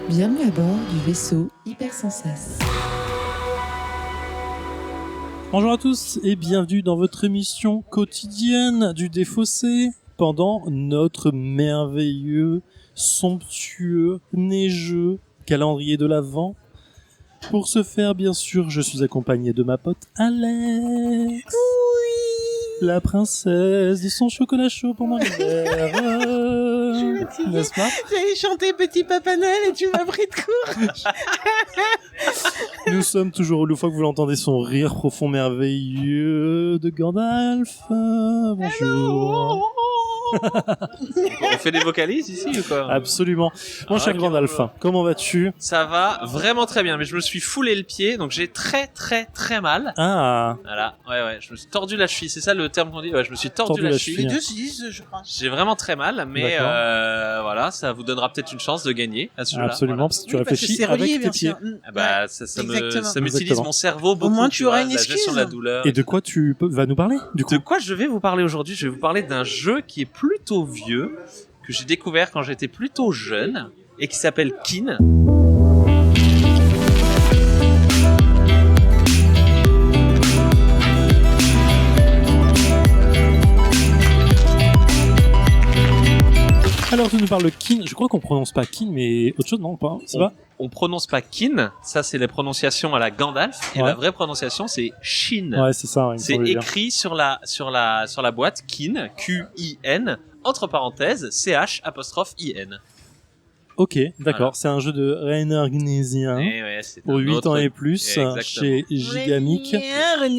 Bienvenue à bord du vaisseau Hypersensas. Bonjour à tous et bienvenue dans votre émission quotidienne du Défaussé pendant notre merveilleux, somptueux, neigeux calendrier de l'Avent. Pour ce faire, bien sûr, je suis accompagné de ma pote Alex. Oui. La princesse de son chocolat chaud pendant l'hiver. N'est-ce pas? J'allais chanter Petit Papa Noël et tu m'as pris de court. Nous sommes toujours une fois que vous l'entendez, son rire profond merveilleux de Gandalf. Bonjour. On fait des vocalises ici ou quoi? Absolument. Mon cher Gandalf, comment vas-tu? Ça va vraiment très bien, mais je me suis foulé le pied, donc j'ai très mal. Ah. Voilà, ouais, je me suis tordu la cheville, c'est ça le terme qu'on dit? Ouais, je me suis tordu la cheville. Les deux se disent, je crois. J'ai vraiment très mal, mais voilà, ça vous donnera peut-être une chance de gagner à ce jeu-là. Absolument, voilà. parce que tu réfléchis avec tes pieds. Ah bah, ça m'utilise mon cerveau beaucoup. Au moins, tu auras une la gestion excuse. de la douleur. Et de quoi tu vas nous parler, du coup? De quoi je vais vous parler aujourd'hui? Je vais vous parler d'un jeu qui est plutôt vieux, que j'ai découvert quand j'étais plutôt jeune, et qui s'appelle Kin. Alors tu nous parles de Kin, je crois qu'on prononce pas Kin, mais autre chose, non, pas, c'est pas? On prononce pas Kin, ça c'est les prononciations à la Gandalf, et la vraie prononciation c'est Shin. Ouais, c'est ça, ouais, c'est écrit sur la boîte Kin, Q-I-N, entre parenthèses, C-H-I-N. Ok, d'accord, voilà. C'est un jeu de Rainer Knizia pour 8 ans et plus, chez Gigamic,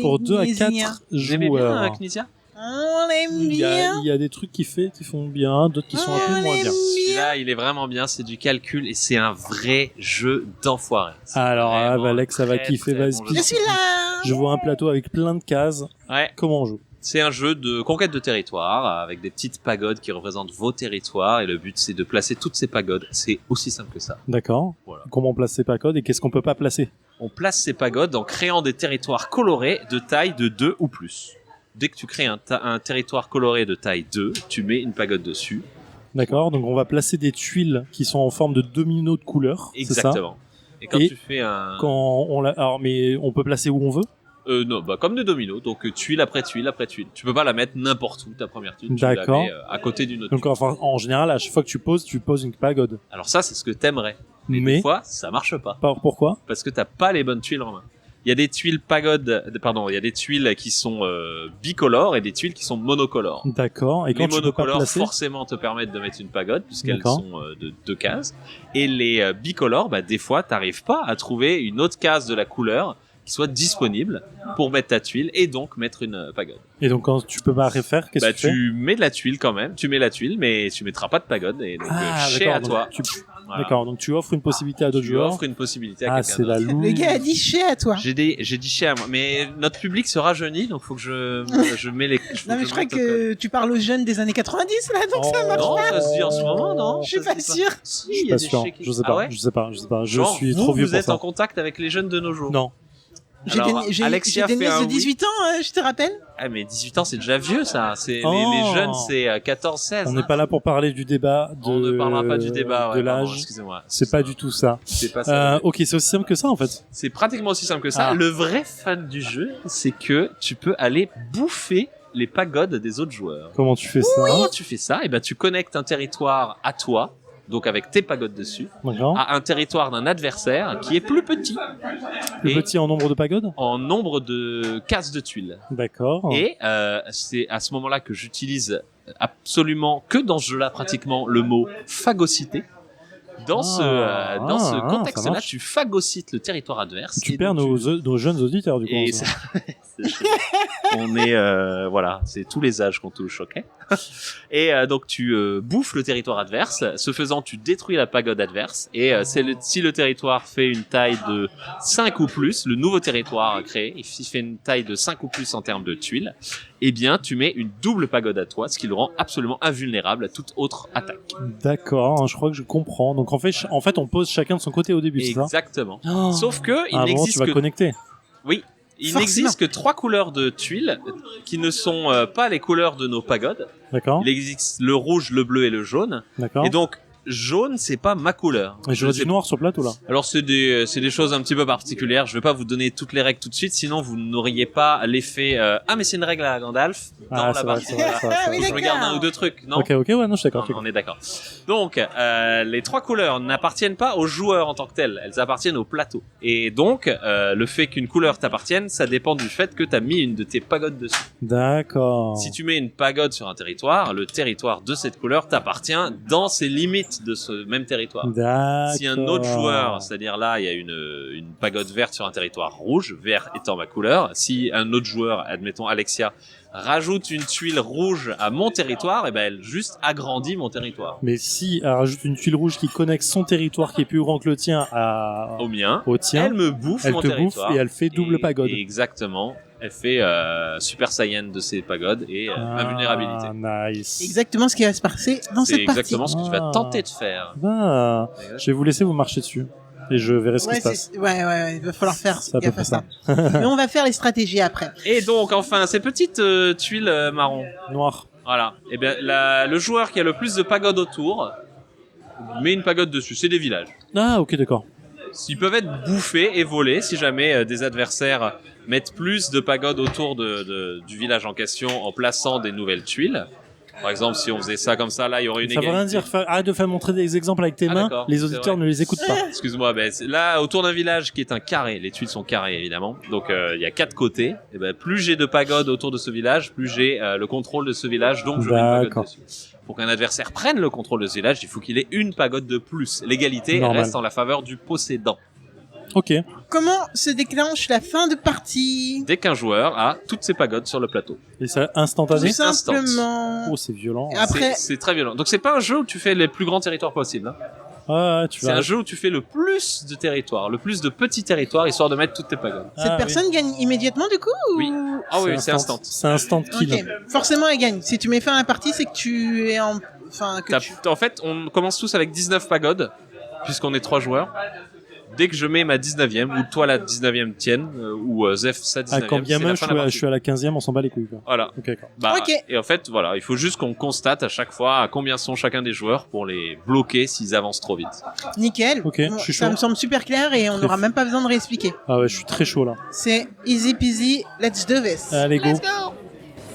pour 2 à 4 joueurs. Vous aimez bien Knizia? On l'aime bien. Il y a des trucs qui font bien, d'autres qui sont un peu moins bien. Celui-là, il est vraiment bien, c'est du calcul et c'est un vrai jeu d'enfoiré. Alors, Alex, ça va kiffer, vas-y. Je suis là. Je vois un plateau avec plein de cases. Ouais. Comment on joue? C'est un jeu de conquête de territoire avec des petites pagodes qui représentent vos territoires et le but c'est de placer toutes ces pagodes. C'est aussi simple que ça. D'accord. Voilà. Comment on place ces pagodes et qu'est-ce qu'on peut pas placer? On place ces pagodes en créant des territoires colorés de taille de 2 ou plus. Dès que tu crées un territoire coloré de taille 2, tu mets une pagode dessus. D'accord, donc on va placer des tuiles qui sont en forme de dominos de couleurs. Exactement. C'est ça. Et quand tu fais un... Alors, mais on peut placer où on veut? Non, comme des dominos, donc tuile après tuile après tuile. Tu peux pas la mettre n'importe où, ta première tuile. D'accord. Tu la mets à côté d'une autre donc, tuile. enfin, en général, à chaque fois que tu poses une pagode. Alors ça, c'est ce que t'aimerais. Mais des fois, ça marche pas. Pourquoi? Parce que t'as pas les bonnes tuiles en main. Il y a des tuiles il y a des tuiles qui sont bicolores et des tuiles qui sont monocolores. D'accord. Et quand les monocolores forcément te permettent de mettre une pagode puisqu'elles sont de 2 cases. Et les bicolores, des fois, t'arrives pas à trouver une autre case de la couleur qui soit disponible pour mettre ta tuile et donc mettre une pagode. Et donc quand tu peux pas refaire, qu'est-ce que tu fais? Tu mets de la tuile quand même, tu mets la tuile mais tu mettras pas de pagode et donc chez à toi. Voilà. D'accord, donc tu offres une possibilité à d'autres joueurs. Tu offres une possibilité à quelqu'un c'est la d'autre. Le gars a dit chez à toi. J'ai dit chez à moi, mais notre public se rajeunit, donc faut que je mets les... Non mais je crois que tu parles aux jeunes des années 90 là, donc ça marche non, pas. Ça se dit en ce moment, non? Je suis pas sûr. Si, je suis pas sûr, je sais pas, je sais pas. Je suis trop vieux pour ça. Vous êtes en contact avec les jeunes de nos jours? Non. J'ai des nièces de 18 ans, je te rappelle. Ah mais 18 ans c'est déjà vieux ça, les jeunes c'est 14-16. On n'est pas là pour parler du débat on ne parlera pas du débat de l'âge. Excusez-moi. C'est pas du tout ça. C'est pas ça. Ok, c'est aussi simple que ça en fait. C'est pratiquement aussi simple que ça. Le vrai fan du jeu, c'est que tu peux aller bouffer les pagodes des autres joueurs. Comment tu fais ça? Comment tu fais ça? Eh ben tu connectes un territoire à toi. Donc avec tes pagodes dessus, à un territoire d'un adversaire qui est plus petit. Plus petit en nombre de pagodes? En nombre de cases de tuiles. D'accord. Et c'est à ce moment-là que j'utilise absolument que dans ce jeu-là pratiquement le mot phagocyter. Dans ce contexte-là, tu phagocytes le territoire adverse. Tu perds nos jeunes auditeurs du coup. Et on est voilà, c'est tous les âges qu'on touche, ok. Et donc tu bouffes le territoire adverse. Ce faisant, tu détruis la pagode adverse. Et si le territoire fait une taille de 5 ou plus, le nouveau territoire créé, s'il fait une taille de 5 ou plus en termes de tuiles, eh bien tu mets une double pagode à toi, ce qui le rend absolument invulnérable à toute autre attaque. D'accord, je crois que je comprends. Donc en fait, on pose chacun de son côté au début, c'est ça? Exactement. Sauf que il n'existe tu vas connecter. Oui. Il n'existe que 3 couleurs de tuiles qui ne sont pas les couleurs de nos pagodes. D'accord. Il existe le rouge, le bleu et le jaune. D'accord. Et donc, jaune, c'est pas ma couleur. Et j'aurais du noir sur le plateau, là. Alors c'est des choses un petit peu particulières. Je vais pas vous donner toutes les règles tout de suite, sinon vous n'auriez pas l'effet ah mais c'est une règle à Gandalf dans la partie. Je regarde un ou deux trucs, non? Ok, ouais, non, je suis d'accord. On est d'accord. Donc les 3 couleurs n'appartiennent pas aux joueurs en tant que tels, elles appartiennent au plateau. Et donc le fait qu'une couleur t'appartienne, ça dépend du fait que t'as mis une de tes pagodes dessus. D'accord. Si tu mets une pagode sur un territoire, le territoire de cette couleur t'appartient dans ses limites de ce même territoire. D'accord. Si un autre joueur, c'est-à-dire là, il y a une pagode verte sur un territoire rouge, vert étant ma couleur, si un autre joueur, admettons Alexia, rajoute une tuile rouge à mon territoire, et ben elle juste agrandit mon territoire. Mais si elle rajoute une tuile rouge qui connecte son territoire qui est plus grand que le tien au tien, elle me bouffe mon territoire. Bouffe et elle fait double pagode. Exactement. Elle fait Super Saiyan de ses pagodes et invulnérabilité. Nice. Exactement ce qui va se passer dans cette partie. C'est exactement ce que tu vas tenter de faire. Je vais vous laisser vous marcher dessus. Et je verrai ce qui se passe. Ouais, il va falloir faire gaffe à ça. ça. Mais on va faire les stratégies après. Et donc, enfin, ces petites tuiles marron. Noir. Voilà. Et bien, le joueur qui a le plus de pagodes autour met une pagode dessus. C'est des villages. Ah, ok, d'accord. Ils peuvent être bouffés et volés si jamais des adversaires mettent plus de pagodes autour du village en question en plaçant des nouvelles tuiles. Par exemple, si on faisait ça comme ça, là, il y aurait une égalité. Ça veut rien dire. Arrête de faire montrer des exemples avec tes mains. Les auditeurs ne les écoutent pas. Excuse-moi. Là, autour d'un village qui est un carré, les tuiles sont carrées évidemment. Donc, il y a 4 côtés. Et ben, plus j'ai de pagodes autour de ce village, plus j'ai le contrôle de ce village. Donc, je mets une pagode dessus. Pour qu'un adversaire prenne le contrôle de ce village, il faut qu'il ait une pagode de plus. L'égalité reste en la faveur du possédant. Ok. Comment se déclenche la fin de partie? Dès qu'un joueur a toutes ses pagodes sur le plateau. Et ça instantané? Tout simplement. Oh, c'est violent. Après... C'est très violent. Donc c'est pas un jeu où tu fais les plus grands territoires possibles. Hein. C'est un jeu où tu fais le plus de territoires, le plus de petits territoires, histoire de mettre toutes tes pagodes. Cette personne gagne immédiatement du coup Oui. Ah oui, c'est instant. C'est instant kill. Okay. Forcément, elle gagne. Si tu mets fin à la partie, c'est que tu es en... En fait, on commence tous avec 19 pagodes, puisqu'on est 3 joueurs. Dès que je mets ma 19e, ou toi la 19e tienne, ou Zef sa 19e, quand bien même je suis à la 15e, on s'en bat les couilles. Quoi. Voilà. Okay. Et en fait, voilà, il faut juste qu'on constate à chaque fois à combien sont chacun des joueurs pour les bloquer s'ils avancent trop vite. Nickel. Ok, je suis chaud. Ça me semble super clair et on n'aura même pas besoin de réexpliquer. Ah ouais, je suis très chaud là. C'est easy peasy, let's do this. Allez, go. Let's go.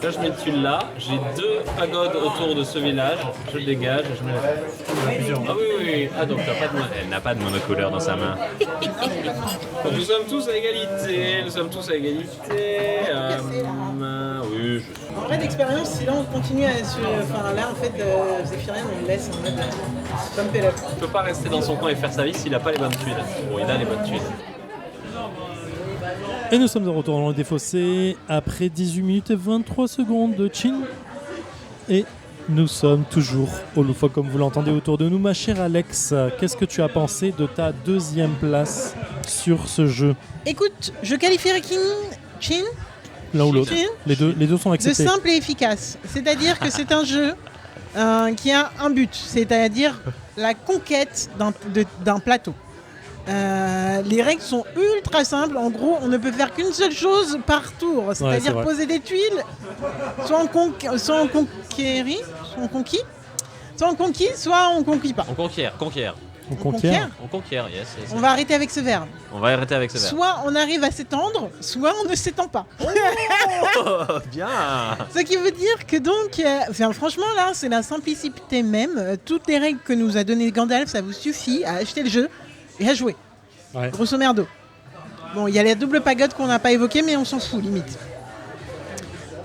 Là, je mets une tuile là, j'ai 2 pagodes autour de ce village, je le dégage et je mets la... Ah oui. Ah donc elle n'a pas de monocouleur dans sa main. Donc, nous sommes tous à égalité, oui, En vrai d'expérience, si là on continue à se... Enfin là en fait, Zéphirien on le laisse en mode... Comme Pélope. Il peut pas rester dans son coin et faire sa vie s'il a pas les bonnes tuiles. Bon, il a les bonnes tuiles. Et nous sommes de retour dans le défaussé après 18 minutes et 23 secondes de Chin. Et nous sommes toujours au loufoque comme vous l'entendez autour de nous. Ma chère Alex, qu'est-ce que tu as pensé de ta 2e place sur ce jeu? Écoute, je qualifierais Chin l'un ou l'autre. Les deux sont acceptés. De simple et efficace. C'est-à-dire que c'est un jeu qui a un but, c'est-à-dire la conquête d'un plateau. Les règles sont ultra simples. En gros, on ne peut faire qu'une seule chose par tour, c'est-à-dire poser des tuiles, soit on conquit, soit on conquit pas. On conquiert. On conquiert, yes. On va arrêter avec ce verbe. Soit on arrive à s'étendre, soit on ne s'étend pas. Oh, bien. Ce qui veut dire que donc, franchement là, c'est la simplicité même. Toutes les règles que nous a donné Gandalf, ça vous suffit à acheter le jeu et à jouer. Ouais. Grosso merdo. Bon, il y a la double pagode qu'on n'a pas évoquée, mais on s'en fout limite.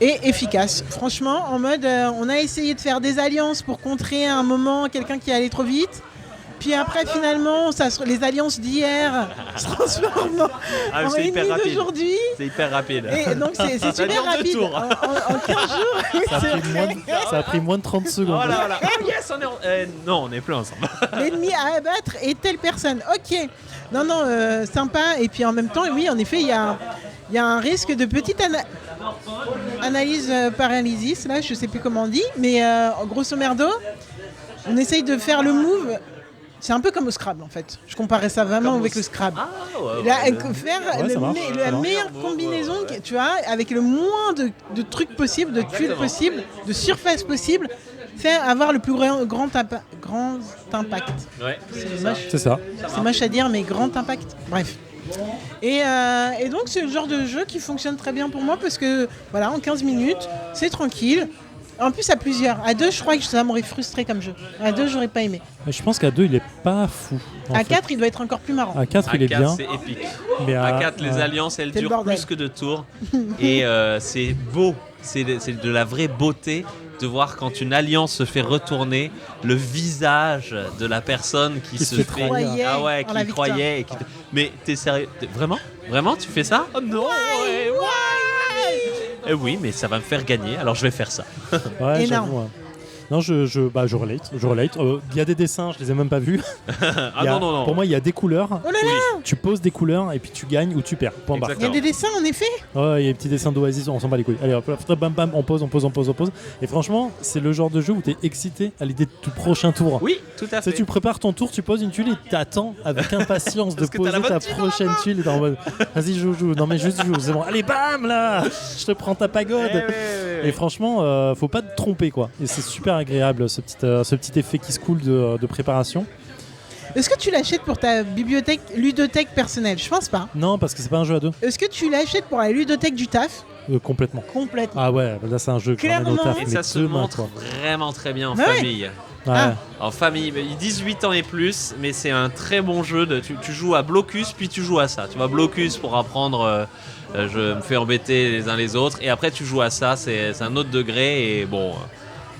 Et efficace. Franchement, en mode, on a essayé de faire des alliances pour contrer à un moment quelqu'un qui allait trop vite. Puis après, finalement, les alliances d'hier se transforment en ennemis d'aujourd'hui. C'est hyper rapide. Et donc, c'est super rapide. En 15 jours. Ça a pris moins de 30 secondes. Voilà. Oh yes, non, on est plus ensemble. L'ennemi à abattre est telle personne. Ok. Non, sympa. Et puis en même temps, oui, en effet, il y a un risque de petite analyse paralysis. Là, je sais plus comment on dit. Mais grosso merdo, on essaye de faire le move. C'est un peu comme au Scrabble en fait. Je comparais ça vraiment avec le Scrabble. La meilleure combinaison, tu vois, avec le moins de trucs possibles, de tuiles possibles, de surface possible, c'est avoir le plus grand impact. Ouais, C'est moche. C'est ça. C'est moche à dire, mais grand impact. Bref. Et donc, c'est le genre de jeu qui fonctionne très bien pour moi parce que, voilà, en 15 minutes, c'est tranquille. En plus, à plusieurs. À 2, je crois que ça m'aurait frustré comme jeu. À 2, j'aurais pas aimé. Mais je pense qu'à 2, il est pas fou. À 4, il doit être encore plus marrant. À 4, il est A4, bien. c'est épique. Mais À 4, les alliances, elles C'est le durent bordel. plus que 2 tours. Et c'est beau. C'est de la vraie beauté de voir quand une alliance se fait retourner le visage de la personne qui se fait fait. trahir. Ah ouais, En la qui victoire. croyait. Mais t'es sérieux? Vraiment? Vraiment, tu fais ça? Oh non! Ouais. Oui, mais ça va me faire gagner, alors je vais faire ça. Ouais, Énorme. j'avoue, ouais. Non, je relate. Il y a des dessins, je les ai même pas vus. Ah Il y a- non. Pour moi, il y a des couleurs. Oh là là, Tu poses des couleurs et puis tu gagnes ou tu perds. Point barre. il y a des dessins en effet. Ouais, il y a des petits dessins d'Oasis, on s'en bat les couilles. Allez, hop, bam, bam, on pose. Et franchement, c'est le genre de jeu où t'es excité à l'idée de ton prochain tour. Oui, tout à Tu sais, fait. tu prépares ton tour, tu poses une tuile et t'attends avec impatience de Parce que t'as poser la bonne ta tuile prochaine tuile. Et t'es en mode, vas-y, joue. Non, mais juste joue, c'est bon. Allez, bam, là, je te prends ta pagode. Ouais. Et franchement, faut pas te tromper, quoi. Et c'est super agréable, ce petit effet qui se coule de préparation. Est-ce que tu l'achètes pour ta ludothèque personnelle? Je pense pas. Non, parce que c'est pas un jeu à deux, Est-ce que tu l'achètes pour la ludothèque du taf? complètement. Complètement. Ah ouais, là c'est un jeu qui ramène au Clairement. taf, Et mais ça se deux mains, montre quoi. vraiment très bien en Ouais. famille. Ouais. Ah. En famille, mais 18 ans et plus, mais c'est un très bon jeu. Tu joues à Blocus, puis tu joues à ça. Tu vas à Blocus pour apprendre, je me fais embêter les uns les autres, et après tu joues à ça, c'est un autre degré, et bon,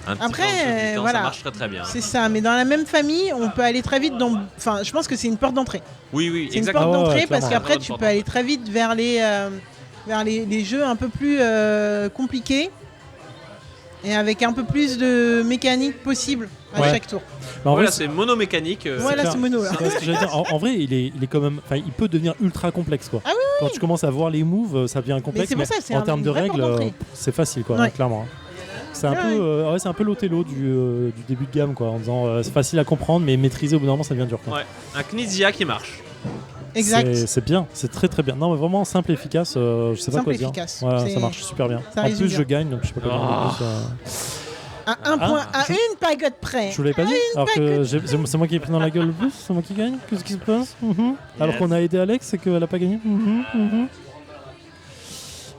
un petit Après, peu en dessous du temps, voilà. ça marche très très bien. C'est ça, mais dans la même famille, on peut aller très vite dans. Enfin, je pense que c'est une porte d'entrée. Oui, C'est une exactement. porte Ah ouais, d'entrée ouais, parce clairement. qu'après, Bonne tu porte peux aller très vite vers les jeux un peu plus compliqués et avec un peu plus de mécanique possible à Ouais. chaque tour. Bah, en Voilà, vrai, c'est monomécanique. Voilà, clair. c'est mono là. c'est ce que j'allais dire. En vrai, il est quand même. Enfin, il peut devenir ultra complexe, quoi. Ah oui, Quand tu commences à voir les moves, ça devient complexe. c'est pour ça, c'est en un termes de vrai règles, porte d'entrée. c'est facile, quoi, Ouais. clairement. C'est un Ouais, peu, ouais, c'est un peu l'Othello du début de gamme, quoi, en disant c'est facile à comprendre, mais maîtriser au bout d'un moment, ça devient dur, quoi. Ouais, un Knizia qui marche. Exact. C'est bien, c'est très très bien. Non, mais vraiment simple, efficace. Je sais pas Simple, quoi dire. efficace. Voilà, C'est- ça marche super bien. ça En résume plus, bien. je gagne, donc je sais pas quoi dire de Oh. plus, À un Ah, point, à je- une pagode près. Je vous l'avais pas dit. Alors que c'est moi qui ai pris dans la gueule le plus. C'est moi qui gagne. Qu'est-ce qui se passe? Alors qu'on a aidé Alex et qu'elle a pas gagné.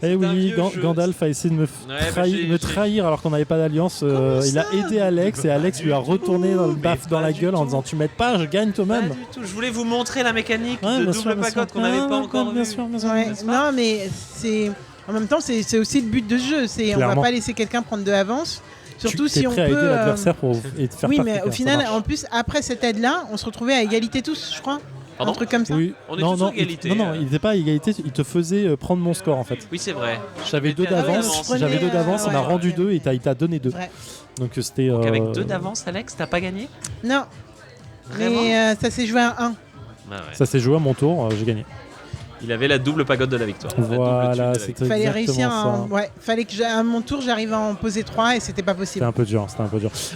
Eh C'est un oui, vieux jeu. Gandalf a essayé de me, bah, me trahir alors qu'on n'avait pas d'alliance. Il a aidé Alex et Alex lui a retourné dans le baf dans la gueule en disant tu m'aides pas, je gagne Pas toi-même. du tout. Je voulais vous montrer la mécanique Ouais, de bien double sûr, bien sûr. pagode qu'on n'avait pas Ah, encore bien vue. sûr, bien sûr. Ouais, N'est-ce pas non, mais c'est. En même temps, c'est aussi le but de ce jeu. C'est on va Clairement. pas laisser quelqu'un prendre de l'avance. Surtout Tu es si on prêt à peut. aider l'adversaire pour et te faire Oui, perdre mais quelqu'un, au ça final, marche. en plus, après cette aide-là, on se retrouvait à égalité tous, je crois. Pardon Un truc comme ça. Oui. On est non, tous non, à égalité, non, il n'était pas à égalité, il te faisait prendre mon score en fait. Oui, c'est vrai. J'avais deux J'étais à deux d'avance, d'avance. j'avais deux d'avance, Ouais. il m'a rendu deux et il t'a donné deux. Vrai. Donc c'était. Donc avec 2 d'avance, Alex, t'as pas gagné? Non, Vraiment? mais ça s'est joué à 1. Ah ouais. Ça s'est joué à mon tour, j'ai gagné. Il avait la double pagode de la victoire. La double Voilà, tuile de la c'était victoire. Fallait exactement réussir ça. Ouais, fallait que à mon tour, j'arrive à en poser 3 et c'était pas possible. C'était un peu dur,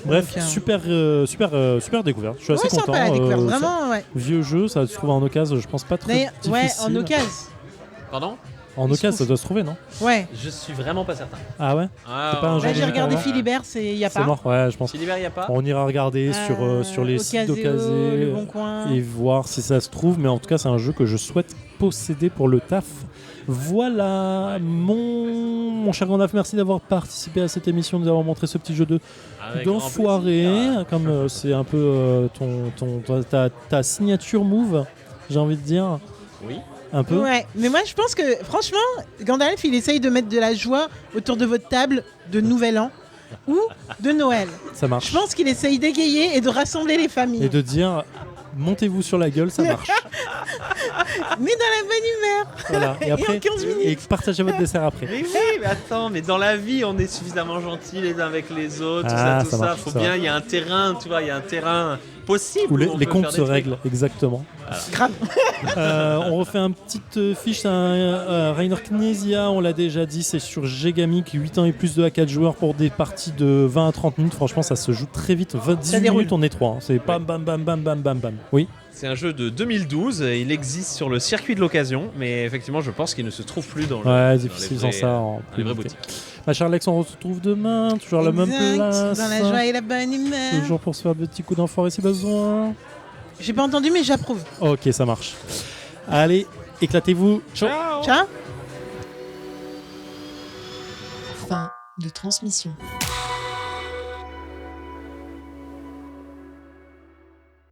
Bref, Donc, super découverte. Je suis assez Ouais, content. sympa la découverte, ça- vraiment, ouais. Vieux jeu, ça se trouve en occasion, je pense pas très D'ailleurs, difficile. ouais, en occasion. Pardon? En occasion, ça doit se trouver, non? Ouais. Je suis vraiment pas certain. Ah ouais? Ah, C'est pas un jeu Là, j'ai J'en ai regardé pas. Philibert, il y a C'est pas. mort, ouais, je pense. Philibert, y a pas? On ira regarder sur les sites Ocaseo, d'occasion Le Bon Coin. et voir si ça se trouve, mais en tout cas, c'est un jeu que je souhaite posséder pour le taf. Voilà, mon cher Gandalf, merci d'avoir participé à cette émission, de nous avoir montré ce petit jeu Avec grand d'enfoiré, plaisir. comme c'est un peu ta signature move, j'ai envie de dire, Oui. un peu. Ouais, mais moi je pense que franchement, Gandalf il essaye de mettre de la joie autour de votre table de Nouvel An ou de Noël. Ça marche. Je pense qu'il essaye d'égayer et de rassembler les familles. Et de dire, montez-vous sur la gueule, ça marche. Mais dans la bonne humeur. Voilà. Et après, en 15 minutes. et partagez votre dessert après. Mais oui, mais attends, mais dans la vie, on est suffisamment gentils les uns avec les autres, Ah, tout ça ça. marche, Faut ça bien, va. il y a un terrain, tu vois, il y a un terrain possible. Où où on les peut comptes faire se des trucs. règlent, exactement. Grave. On refait un petite fiche, c'est un Rainer Knizia, on l'a déjà dit, c'est sur Gegamic, 8 ans et plus de à 4 joueurs pour des parties de 20 à 30 minutes. Franchement, ça se joue très vite. 18 déroule. minutes, on est 3. C'est bam, bam, bam, bam, bam, bam, bam. Oui. C'est un jeu de 2012, il existe sur le circuit de l'occasion, mais effectivement, je pense qu'il ne se trouve plus dans, Ouais, dans difficile les sans vraies- ça. En dans les vraies public. boutiques. Bah, Charlex, on se retrouve demain, toujours à la même Exact, place. dans la joie et la bonne humeur. Toujours pour se faire des petits coups d'enfoiré si besoin. J'ai pas entendu, mais j'approuve. Ok, ça marche. Allez, éclatez-vous. Ciao. Ciao. Fin de transmission.